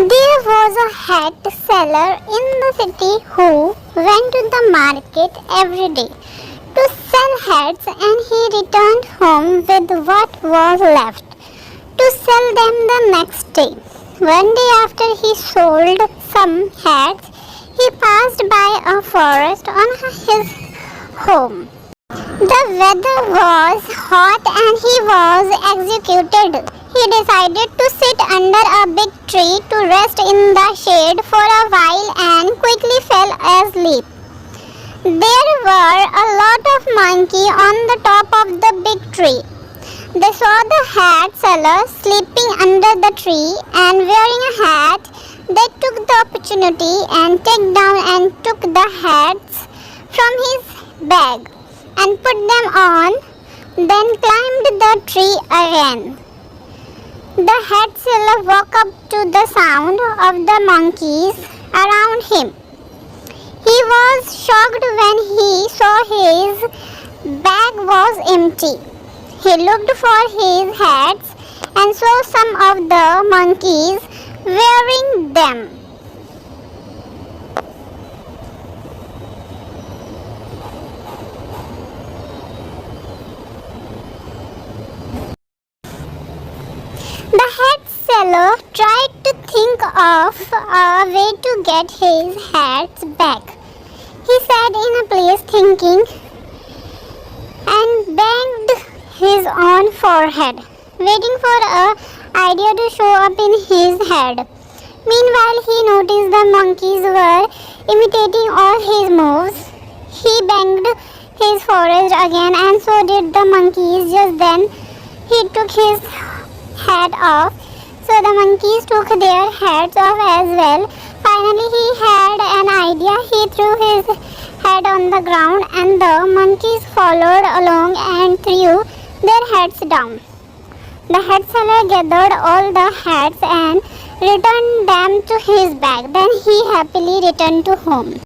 There was a hat seller in the city who went to the market every day to sell hats, and he returned home with what was left to sell them the next day. One day after he sold some hats, he passed by a forest on his home. The weather was hot and he was executed. He decided to sit under a big tree to rest in the shade for a while and quickly fell asleep. There were a lot of monkeys on the top of the big tree. They saw the hat seller sleeping under the tree and wearing a hat. They took the opportunity and took the hats from his bag and put them on, then climbed the tree again. The hat seller woke up to the sound of the monkeys around him. He was shocked when he saw his bag was empty. He looked for his hats and saw some of the monkeys wearing them. The hat seller tried to think of a way to get his hats back. He sat in a place thinking and banged his own forehead, waiting for an idea to show up in his head. Meanwhile, he noticed the monkeys were imitating all his moves. He banged his forehead again, and so did the monkeys. Just then, he took his hat off, so the monkeys took their hats off as well. Finally, he had an idea. He threw his hat on the ground, and the monkeys followed along and threw their hats down. The hat seller gathered all the hats and returned them to his bag. Then he happily returned to home.